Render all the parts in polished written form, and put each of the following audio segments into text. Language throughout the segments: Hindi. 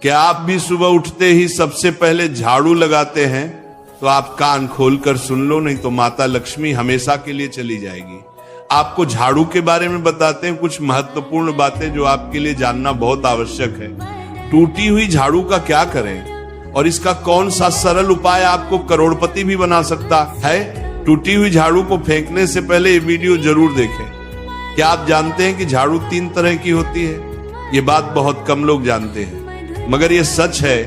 क्या आप भी सुबह उठते ही सबसे पहले झाड़ू लगाते हैं? तो आप कान खोलकर सुन लो, नहीं तो माता लक्ष्मी हमेशा के लिए चली जाएगी। आपको झाड़ू के बारे में बताते हैं कुछ महत्वपूर्ण बातें जो आपके लिए जानना बहुत आवश्यक है। टूटी हुई झाड़ू का क्या करें और इसका कौन सा सरल उपाय आपको करोड़पति भी बना सकता है। टूटी हुई झाड़ू को फेंकने से पहले ये वीडियो जरूर देखें। क्या आप जानते हैं कि झाड़ू 3 तरह की होती है? ये बात बहुत कम लोग जानते हैं, मगर ये सच है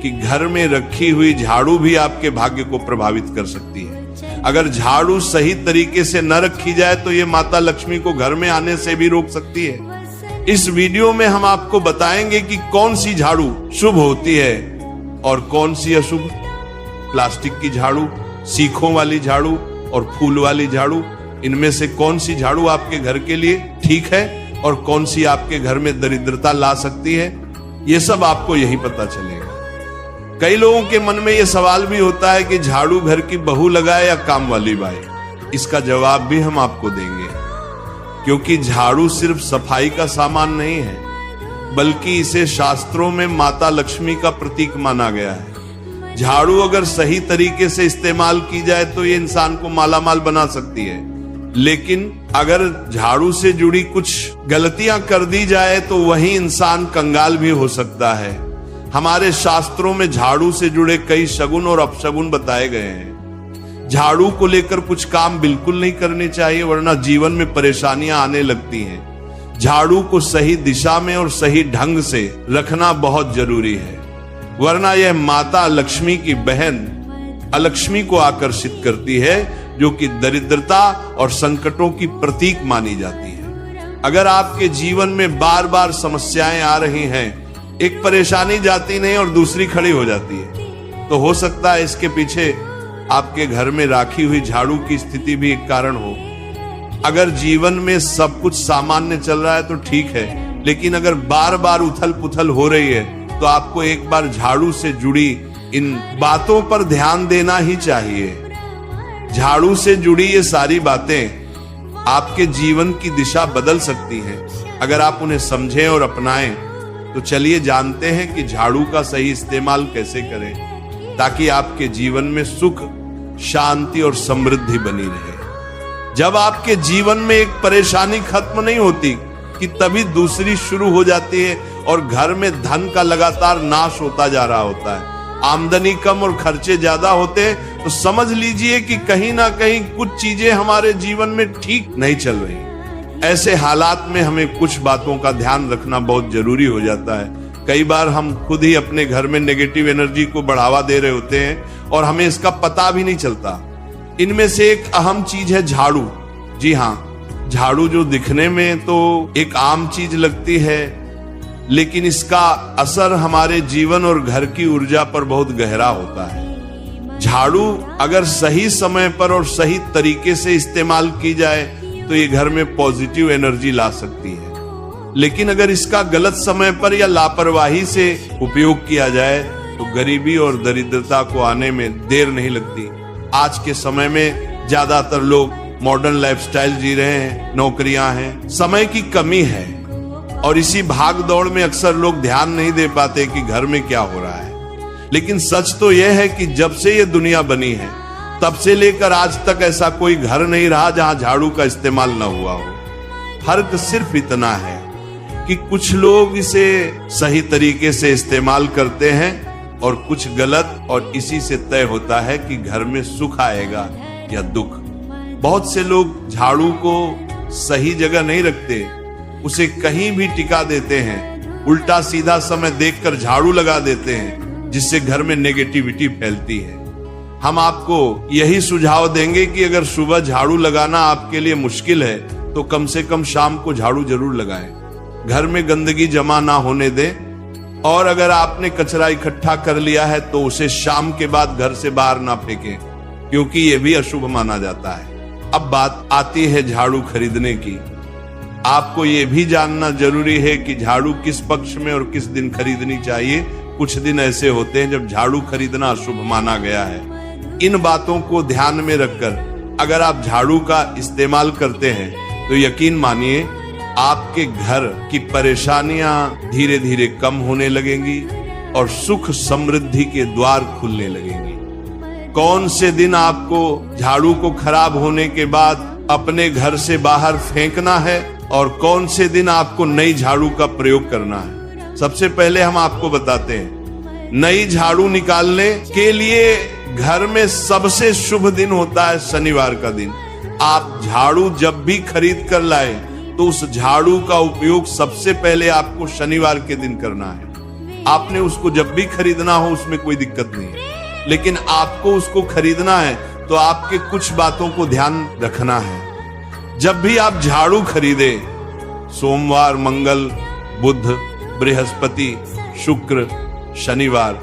कि घर में रखी हुई झाड़ू भी आपके भाग्य को प्रभावित कर सकती है। अगर झाड़ू सही तरीके से न रखी जाए तो ये माता लक्ष्मी को घर में आने से भी रोक सकती है। इस वीडियो में हम आपको बताएंगे कि कौन सी झाड़ू शुभ होती है और कौन सी अशुभ। प्लास्टिक की झाड़ू, सीखों वाली झाड़ू और फूल वाली झाड़ू, इनमें से कौन सी झाड़ू आपके घर के लिए ठीक है और कौन सी आपके घर में दरिद्रता ला सकती है, ये सब आपको यही पता चलेगा। कई लोगों के मन में यह सवाल भी होता है कि झाड़ू घर की बहू लगाए या काम वाली बाई। इसका जवाब भी हम आपको देंगे, क्योंकि झाड़ू सिर्फ सफाई का सामान नहीं है, बल्कि इसे शास्त्रों में माता लक्ष्मी का प्रतीक माना गया है। झाड़ू अगर सही तरीके से इस्तेमाल की जाए तो ये इंसान को मालामाल बना सकती है, लेकिन अगर झाड़ू से जुड़ी कुछ गलतियां कर दी जाए तो वही इंसान कंगाल भी हो सकता है। हमारे शास्त्रों में झाड़ू से जुड़े कई शगुन और अपशगुन बताए गए हैं। झाड़ू को लेकर कुछ काम बिल्कुल नहीं करने चाहिए, वरना जीवन में परेशानियां आने लगती हैं। झाड़ू को सही दिशा में और सही ढंग से रखना बहुत जरूरी है, वरना यह माता लक्ष्मी की बहन अलक्ष्मी को आकर्षित करती है, जो कि दरिद्रता और संकटों की प्रतीक मानी जाती है। अगर आपके जीवन में बार बार समस्याएं आ रही हैं, एक परेशानी जाती नहीं और दूसरी खड़ी हो जाती है, तो हो सकता है इसके पीछे आपके घर में राखी हुई झाड़ू की स्थिति भी एक कारण हो। अगर जीवन में सब कुछ सामान्य चल रहा है तो ठीक है, लेकिन अगर बार बार उथल पुथल हो रही है तो आपको एक बार झाड़ू से जुड़ी इन बातों पर ध्यान देना ही चाहिए। झाड़ू से जुड़ी ये सारी बातें आपके जीवन की दिशा बदल सकती हैं अगर आप उन्हें समझें और अपनाएं। तो चलिए जानते हैं कि झाड़ू का सही इस्तेमाल कैसे करें, ताकि आपके जीवन में सुख, शांति और समृद्धि बनी रहे। जब आपके जीवन में एक परेशानी खत्म नहीं होती कि तभी दूसरी शुरू हो जाती है और घर में धन का लगातार नाश होता जा रहा होता है। आमदनी कम और खर्चे ज्यादा होते हैं तो समझ लीजिए कि कहीं ना कहीं कुछ चीजें हमारे जीवन में ठीक नहीं चल रही। ऐसे हालात में हमें कुछ बातों का ध्यान रखना बहुत जरूरी हो जाता है। कई बार हम खुद ही अपने घर में नेगेटिव एनर्जी को बढ़ावा दे रहे होते हैं और हमें इसका पता भी नहीं चलता। इनमें से एक अहम चीज है झाड़ू। जी हाँ, झाड़ू जो दिखने में तो एक आम चीज लगती है, लेकिन इसका असर हमारे जीवन और घर की ऊर्जा पर बहुत गहरा होता है। झाड़ू अगर सही समय पर और सही तरीके से इस्तेमाल की जाए तो ये घर में पॉजिटिव एनर्जी ला सकती है, लेकिन अगर इसका गलत समय पर या लापरवाही से उपयोग किया जाए तो गरीबी और दरिद्रता को आने में देर नहीं लगती। आज के समय में ज्यादातर लोग मॉडर्न लाइफस्टाइल जी रहे हैं, नौकरियां हैं, समय की कमी है और इसी भाग दौड़ में अक्सर लोग ध्यान नहीं दे पाते कि घर में क्या हो रहा है। लेकिन सच तो यह है कि जब से ये दुनिया बनी है तब से लेकर आज तक ऐसा कोई घर नहीं रहा जहां झाड़ू का इस्तेमाल न हुआ हो। फर्क सिर्फ इतना है कि कुछ लोग इसे सही तरीके से इस्तेमाल करते हैं और कुछ गलत, और इसी से तय होता है कि घर में सुख आएगा या दुख। बहुत से लोग झाड़ू को सही जगह नहीं रखते, उसे कहीं भी टिका देते हैं, उल्टा सीधा समय देखकर झाड़ू लगा देते हैं, जिससे घर में नेगेटिविटी फैलती है। हम आपको यही सुझाव देंगे कि अगर सुबह झाड़ू लगाना आपके लिए मुश्किल है तो कम से कम शाम को झाड़ू जरूर लगाएं। घर में गंदगी जमा ना होने दें, और अगर आपने कचरा इकट्ठा कर लिया है तो उसे शाम के बाद घर से बाहर ना फेंकें, क्योंकि यह भी अशुभ माना जाता है। अब बात आती है झाड़ू खरीदने की। आपको यह भी जानना जरूरी है कि झाड़ू किस पक्ष में और किस दिन खरीदनी चाहिए। कुछ दिन ऐसे होते हैं जब झाड़ू खरीदना अशुभ माना गया है। इन बातों को ध्यान में रखकर अगर आप झाड़ू का इस्तेमाल करते हैं तो यकीन मानिए आपके घर की परेशानियां धीरे धीरे कम होने लगेंगी और सुख समृद्धि के द्वार खुलने लगेंगे। कौन से दिन आपको झाड़ू को खराब होने के बाद अपने घर से बाहर फेंकना है और कौन से दिन आपको नई झाड़ू का प्रयोग करना है, सबसे पहले हम आपको बताते हैं। नई झाड़ू निकालने के लिए घर में सबसे शुभ दिन होता है शनिवार का दिन। आप झाड़ू जब भी खरीद कर लाए तो उस झाड़ू का उपयोग सबसे पहले आपको शनिवार के दिन करना है। आपने उसको जब भी खरीदना हो उसमें कोई दिक्कत नहीं है, लेकिन आपको उसको खरीदना है तो आपके कुछ बातों को ध्यान रखना है। जब भी आप झाड़ू खरीदे, सोमवार, मंगल, बुध, बृहस्पति, शुक्र, शनिवार,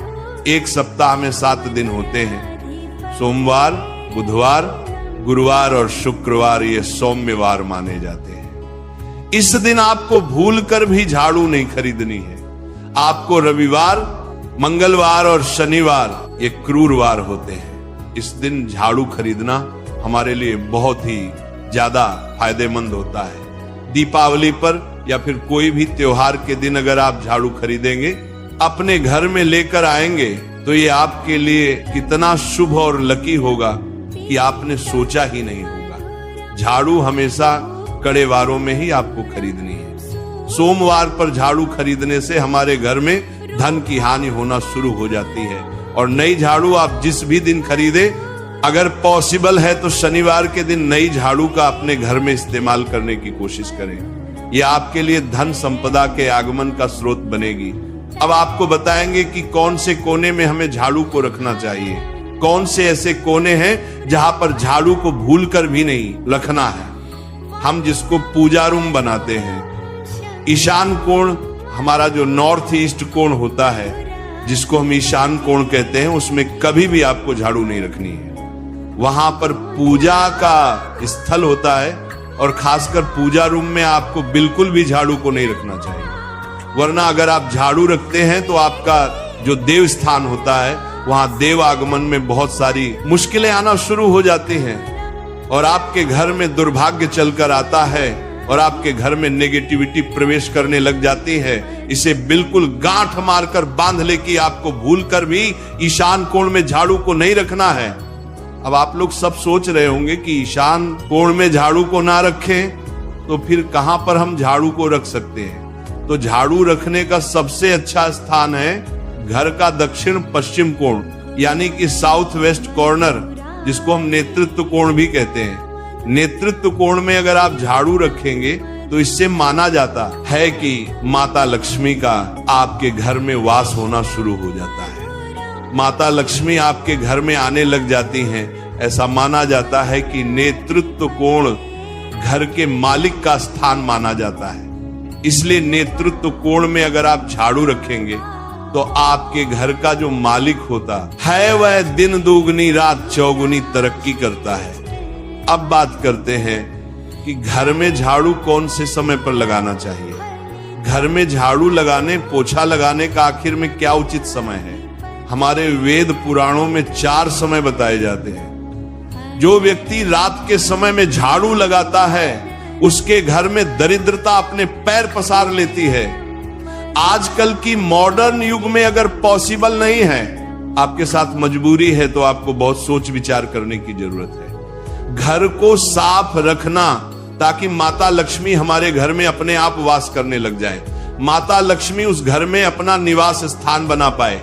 एक सप्ताह में 7 दिन होते हैं। सोमवार, बुधवार, गुरुवार और शुक्रवार ये सौम्यवार माने जाते हैं। इस दिन आपको भूल कर भी झाड़ू नहीं खरीदनी है। आपको रविवार, मंगलवार और शनिवार ये क्रूरवार होते हैं। इस दिन झाड़ू खरीदना हमारे लिए बहुत ही ज्यादा फायदेमंद होता है। दीपावली पर या फिर कोई भी त्योहार के दिन अगर आप झाड़ू खरीदेंगे, अपने घर में लेकर आएंगे तो ये आपके लिए कितना शुभ और लकी होगा कि आपने सोचा ही नहीं होगा। झाड़ू हमेशा कड़े वारों में ही आपको खरीदनी है। सोमवार पर झाड़ू खरीदने से हमारे घर में धन की हानि होना शुरू हो जाती है। और नई झाड़ू आप जिस भी दिन खरीदे, अगर पॉसिबल है तो शनिवार के दिन नई झाड़ू का अपने घर में इस्तेमाल करने की कोशिश करें। यह आपके लिए धन संपदा के आगमन का स्रोत बनेगी। अब आपको बताएंगे कि कौन से कोने में हमें झाड़ू को रखना चाहिए, कौन से ऐसे कोने हैं जहां पर झाड़ू को भूल कर भी नहीं रखना है। हम जिसको पूजा रूम बनाते हैं, ईशान कोण हमारा जो नॉर्थ ईस्ट कोण होता है, जिसको हम ईशान कोण कहते हैं, उसमें कभी भी आपको झाड़ू नहीं रखनी है। वहां पर पूजा का स्थल होता है और खासकर पूजा रूम में आपको बिल्कुल भी झाड़ू को नहीं रखना चाहिए। वरना अगर आप झाड़ू रखते हैं तो आपका जो देव स्थान होता है वहां देव आगमन में बहुत सारी मुश्किलें आना शुरू हो जाती हैं और आपके घर में दुर्भाग्य चलकर आता है और आपके घर में नेगेटिविटी प्रवेश करने लग जाती है। इसे बिल्कुल गांठ मारकर बांध ले कि आपको भूलकर भी ईशान कोण में झाड़ू को नहीं रखना है। अब आप लोग सब सोच रहे होंगे कि ईशान कोण में झाड़ू को ना रखें तो फिर कहां पर हम झाड़ू को रख सकते हैं। तो झाड़ू रखने का सबसे अच्छा स्थान है घर का दक्षिण पश्चिम कोण, यानी कि साउथ वेस्ट कॉर्नर, जिसको हम नेतृत्व कोण भी कहते हैं। नेतृत्व कोण में अगर आप झाड़ू रखेंगे तो इससे माना जाता है कि माता लक्ष्मी का आपके घर में वास होना शुरू हो जाता है। माता लक्ष्मी आपके घर में आने लग जाती हैं। ऐसा माना जाता है कि नेतृत्व कोण घर के मालिक का स्थान माना जाता है। इसलिए नेतृत्व कोण में अगर आप झाड़ू रखेंगे तो आपके घर का जो मालिक होता है वह दिन दुगनी रात चौगुनी तरक्की करता है। अब बात करते हैं कि घर में झाड़ू कौन से समय पर लगाना चाहिए। घर में झाड़ू लगाने, पोछा लगाने का आखिर में क्या उचित समय है। हमारे वेद पुराणों में 4 समय बताए जाते हैं। जो व्यक्ति रात के समय में झाड़ू लगाता है उसके घर में दरिद्रता अपने पैर पसार लेती है। आजकल की मॉडर्न युग में अगर पॉसिबल नहीं है, आपके साथ मजबूरी है, तो आपको बहुत सोच विचार करने की जरूरत है। घर को साफ रखना ताकि माता लक्ष्मी हमारे घर में अपने आप वास करने लग जाए। माता लक्ष्मी उस घर में अपना निवास स्थान बना पाए।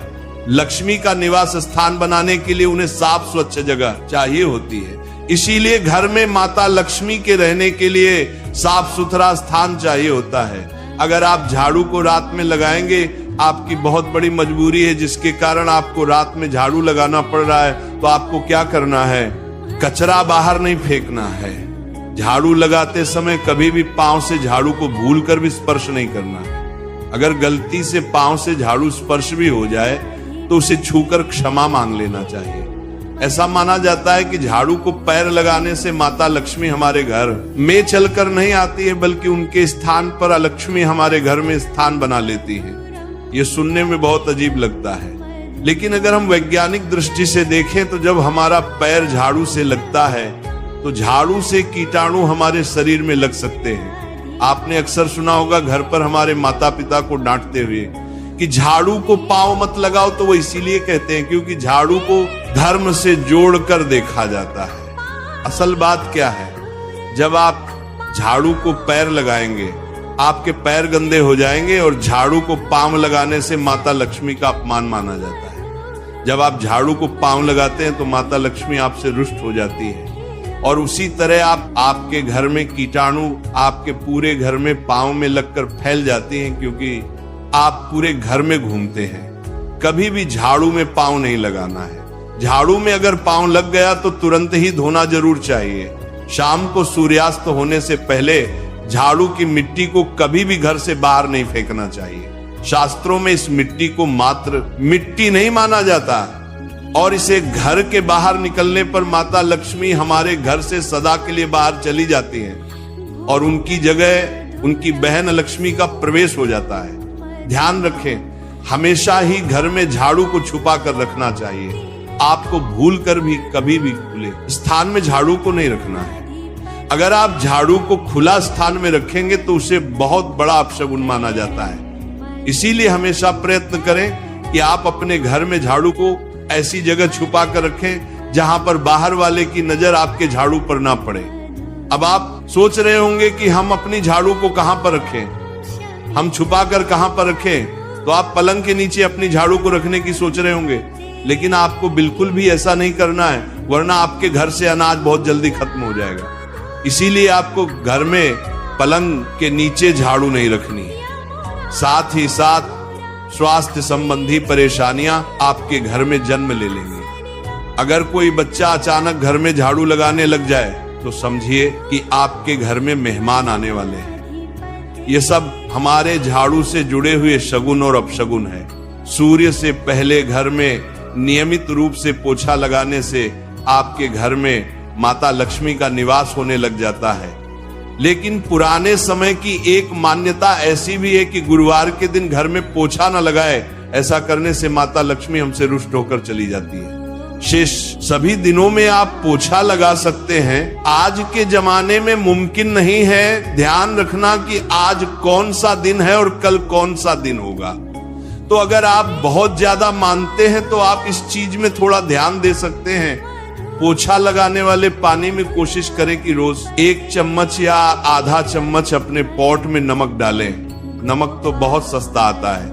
लक्ष्मी का निवास स्थान बनाने के लिए उन्हें साफ स्वच्छ जगह चाहिए होती है। इसीलिए घर में माता लक्ष्मी के रहने के लिए साफ सुथरा स्थान चाहिए होता है। अगर आप झाड़ू को रात में लगाएंगे, आपकी बहुत बड़ी मजबूरी है जिसके कारण आपको रात में झाड़ू लगाना पड़ रहा है, तो आपको क्या करना है, कचरा बाहर नहीं फेंकना है। झाड़ू लगाते समय कभी भी पांव से झाड़ू को भूलकर भी स्पर्श नहीं करना है। अगर गलती से पांव से झाड़ू स्पर्श भी हो जाए तो उसे छूकर क्षमा मांग लेना चाहिए। ऐसा माना जाता है कि झाड़ू को पैर लगाने से माता लक्ष्मी हमारे घर में चलकर नहीं आती है, बल्कि उनके स्थान पर अलक्ष्मी हमारे घर में स्थान बना लेती है। ये सुनने में बहुत अजीब लगता है, लेकिन अगर हम वैज्ञानिक दृष्टि से देखें तो जब हमारा पैर झाड़ू से लगता है तो झाड़ू से कीटाणु हमारे शरीर में लग सकते हैं। आपने अक्सर सुना होगा घर पर हमारे माता पिता को डांटते हुए कि झाड़ू को पांव मत लगाओ, तो वो इसीलिए कहते हैं क्योंकि झाड़ू को धर्म से जोड़कर देखा जाता है। असल बात क्या है, जब आप झाड़ू को पैर लगाएंगे, आपके पैर गंदे हो जाएंगे और झाड़ू को पांव लगाने से माता लक्ष्मी का अपमान माना जाता है। जब आप झाड़ू को पांव लगाते हैं तो माता लक्ष्मी आपसे रुष्ट हो जाती है। और उसी तरह आपके घर में कीटाणु आपके पूरे घर में पांव में लगकर फैल जाती हैं, क्योंकि आप पूरे घर में घूमते हैं। कभी भी झाड़ू में पांव नहीं लगाना है। झाड़ू में अगर पांव लग गया तो तुरंत ही धोना जरूर चाहिए। शाम को सूर्यास्त होने से पहले झाड़ू की मिट्टी को कभी भी घर से बाहर नहीं फेंकना चाहिए। शास्त्रों में इस मिट्टी को मात्र मिट्टी नहीं माना जाता, और इसे घर के बाहर निकलने पर माता लक्ष्मी हमारे घर से सदा के लिए बाहर चली जाती हैं और उनकी जगह उनकी बहन लक्ष्मी का प्रवेश हो जाता है। ध्यान रखें, हमेशा ही घर में झाड़ू को छुपा कर रखना चाहिए। आपको भूल कर भी कभी भी खुले स्थान में झाड़ू को नहीं रखना है। अगर आप झाड़ू को खुला स्थान में रखेंगे तो उसे बहुत बड़ा अपशगुन माना जाता है। इसीलिए हमेशा प्रयत्न करें कि आप अपने घर में झाड़ू को ऐसी जगह छुपा कर रखें जहां पर बाहर वाले की नजर आपके झाड़ू पर ना पड़े। अब आप सोच रहे होंगे कि हम अपनी झाड़ू को कहां पर रखें, हम छुपा कर कहां पर रखें, तो आप पलंग के नीचे अपनी झाड़ू को रखने की सोच रहे होंगे, लेकिन आपको बिल्कुल भी ऐसा नहीं करना है, वरना आपके घर से अनाज बहुत जल्दी खत्म हो जाएगा। इसीलिए आपको घर में पलंग के नीचे झाड़ू नहीं रखनी है। साथ ही साथ स्वास्थ्य संबंधी परेशानियां आपके घर में जन्म ले लेंगी। अगर कोई बच्चा अचानक घर में झाड़ू लगाने लग जाए तो समझिए कि आपके घर में मेहमान आने वाले हैं। ये सब हमारे झाड़ू से जुड़े हुए शगुन और अपशगुन है। सूर्य से पहले घर में नियमित रूप से पोछा लगाने से आपके घर में माता लक्ष्मी का निवास होने लग जाता है। लेकिन पुराने समय की एक मान्यता ऐसी भी है कि गुरुवार के दिन घर में पोछा न लगाए, ऐसा करने से माता लक्ष्मी हमसे रुष्ट होकर चली जाती है। शेष सभी दिनों में आप पोछा लगा सकते हैं। आज के जमाने में मुमकिन नहीं है। ध्यान रखना कि आज कौन सा दिन है और कल कौन सा दिन होगा। तो अगर आप बहुत ज्यादा मानते हैं तो आप इस चीज में थोड़ा ध्यान दे सकते हैं। पोछा लगाने वाले पानी में कोशिश करें कि रोज 1 चम्मच या आधा चम्मच अपने पॉट में नमक डालें। नमक तो बहुत सस्ता आता है।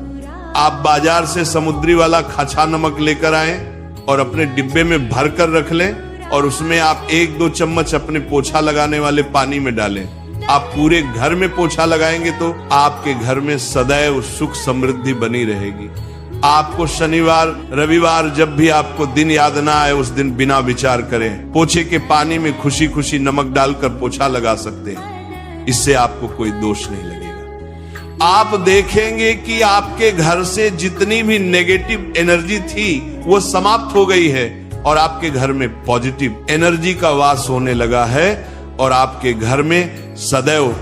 आप बाजार से समुद्री वाला खाचा नमक लेकर आए और अपने डिब्बे में भर कर रख लें और उसमें आप 1-2 चम्मच अपने पोछा लगाने वाले पानी में डालें। आप पूरे घर में पोछा लगाएंगे तो आपके घर में सदैव सुख समृद्धि बनी रहेगी। आपको शनिवार रविवार जब भी आपको दिन याद ना आए, उस दिन बिना विचार करें पोछे के पानी में खुशी खुशी नमक डालकर पोछा लगा सकते हैं। इससे आपको कोई दोष नहीं लगेगा। आप देखेंगे कि आपके घर से जितनी भी नेगेटिव एनर्जी थी वो समाप्त हो गई है और आपके घर में पॉजिटिव एनर्जी का वास होने लगा है और आपके घर में सदैव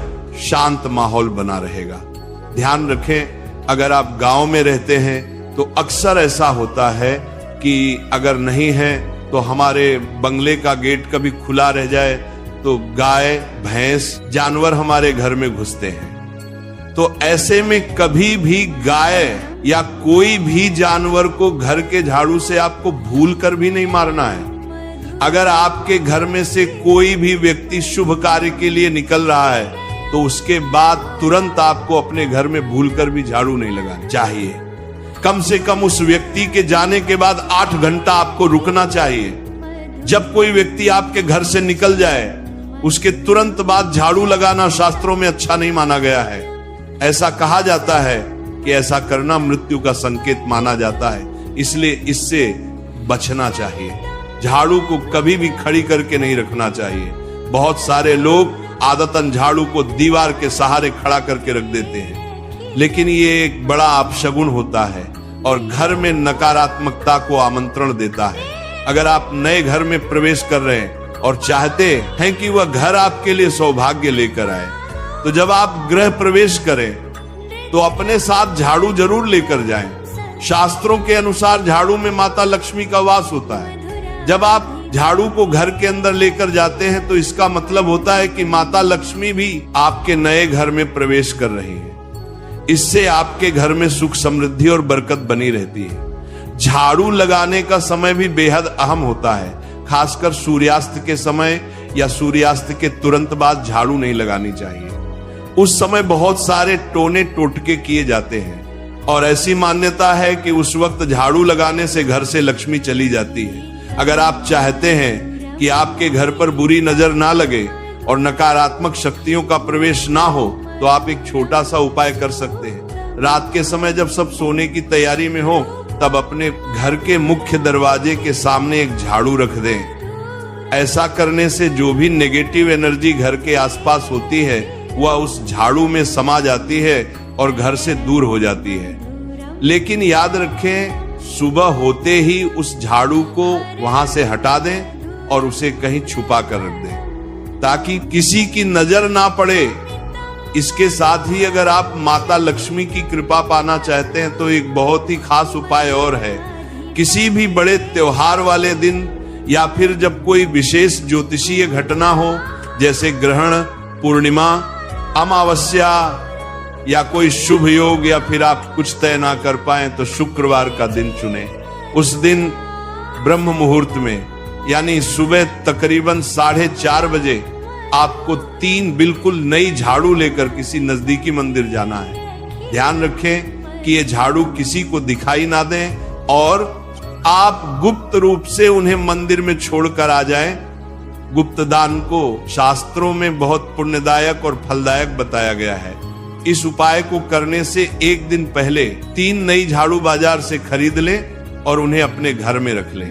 शांत माहौल बना रहेगा। ध्यान रखें, अगर आप गांव में रहते हैं तो अक्सर ऐसा होता है कि अगर नहीं है तो हमारे बंगले का गेट कभी खुला रह जाए तो गाय भैंस जानवर हमारे घर में घुसते हैं। तो ऐसे में कभी भी गाय या कोई भी जानवर को घर के झाड़ू से आपको भूल कर भी नहीं मारना है। अगर आपके घर में से कोई भी व्यक्ति शुभ कार्य के लिए निकल रहा है तो उसके बाद तुरंत आपको अपने घर में भूल कर भी झाड़ू नहीं लगाना चाहिए। कम से कम उस व्यक्ति के जाने के बाद 8 घंटा आपको रुकना चाहिए। जब कोई व्यक्ति आपके घर से निकल जाए उसके तुरंत बाद झाड़ू लगाना शास्त्रों में अच्छा नहीं माना गया है। ऐसा कहा जाता है कि ऐसा करना मृत्यु का संकेत माना जाता है, इसलिए इससे बचना चाहिए। झाड़ू को कभी भी खड़ी करके नहीं रखना चाहिए। बहुत सारे लोग आदतन झाड़ू को दीवार के सहारे खड़ा करके रख देते हैं, लेकिन ये एक बड़ा अपशगुन होता है और घर में नकारात्मकता को आमंत्रण देता है। अगर आप नए घर में प्रवेश कर रहे हैं और चाहते हैं कि वह घर आपके लिए सौभाग्य लेकर आए, तो जब आप गृह प्रवेश करें तो अपने साथ झाड़ू जरूर लेकर जाएं। शास्त्रों के अनुसार झाड़ू में माता लक्ष्मी का वास होता है। जब आप झाड़ू को घर के अंदर लेकर जाते हैं तो इसका मतलब होता है कि माता लक्ष्मी भी आपके नए घर में प्रवेश कर रही है। इससे आपके घर में सुख समृद्धि और बरकत बनी रहती है। झाड़ू लगाने का समय भी बेहद अहम होता है, खासकर सूर्यास्त के समय या सूर्यास्त के तुरंत बाद झाड़ू नहीं लगानी चाहिए। उस समय बहुत सारे टोने टोटके किए जाते हैं और ऐसी मान्यता है कि उस वक्त झाड़ू लगाने से घर से लक्ष्मी चली जाती है। अगर आप चाहते हैं कि आपके घर पर बुरी नजर ना लगे और नकारात्मक शक्तियों का प्रवेश ना हो, तो आप एक छोटा सा उपाय कर सकते हैं। रात के समय जब सब सोने की तैयारी में हो, तब अपने घर के मुख्य दरवाजे के सामने एक झाड़ू रख दें। ऐसा करने से जो भी नेगेटिव एनर्जी घर के आसपास होती है वह उस झाड़ू में समा जाती है और घर से दूर हो जाती है। लेकिन याद रखें, सुबह होते ही उस झाड़ू को वहां से हटा दें और उसे कहीं छुपा कर रख दें ताकि किसी की नजर ना पड़े। इसके साथ ही अगर आप माता लक्ष्मी की कृपा पाना चाहते हैं तो एक बहुत ही खास उपाय और है। किसी भी बड़े त्योहार वाले दिन या फिर जब कोई विशेष ज्योतिषीय घटना हो, जैसे ग्रहण, पूर्णिमा, अमावस्या या कोई शुभ योग, या फिर आप कुछ तय ना कर पाए तो शुक्रवार का दिन चुने। उस दिन ब्रह्म मुहूर्त में यानी सुबह तकरीबन 4:30 बजे आपको 3 बिल्कुल नई झाड़ू लेकर किसी नजदीकी मंदिर जाना है। ध्यान रखें कि ये झाड़ू किसी को दिखाई ना दें और आप गुप्त रूप से उन्हें मंदिर में छोड़कर आ जाएं। गुप्त दान को शास्त्रों में बहुत पुण्यदायक और फलदायक बताया गया है। इस उपाय को करने से एक दिन पहले 3 नई झाड़ू बाजार से खरीद लें और उन्हें अपने घर में रख लें।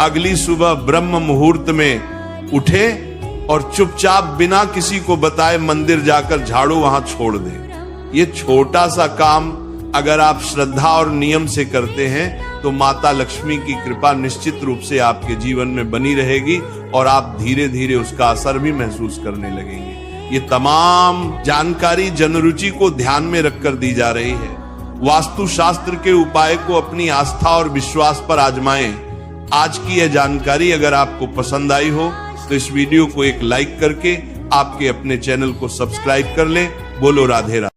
अगली सुबह ब्रह्म मुहूर्त में उठें और चुपचाप बिना किसी को बताए मंदिर जाकर झाड़ू वहां छोड़ दें। ये छोटा सा काम अगर आप श्रद्धा और नियम से करते हैं तो माता लक्ष्मी की कृपा निश्चित रूप से आपके जीवन में बनी रहेगी और आप धीरे धीरे उसका असर भी महसूस करने लगेंगे। ये तमाम जानकारी जनरुचि को ध्यान में रखकर दी जा रही है। वास्तु शास्त्र के उपाय को अपनी आस्था और विश्वास पर आजमाएं। आज की यह जानकारी अगर आपको पसंद आई हो तो इस वीडियो को एक लाइक करके आपके अपने चैनल को सब्सक्राइब कर लें। बोलो राधे राधे।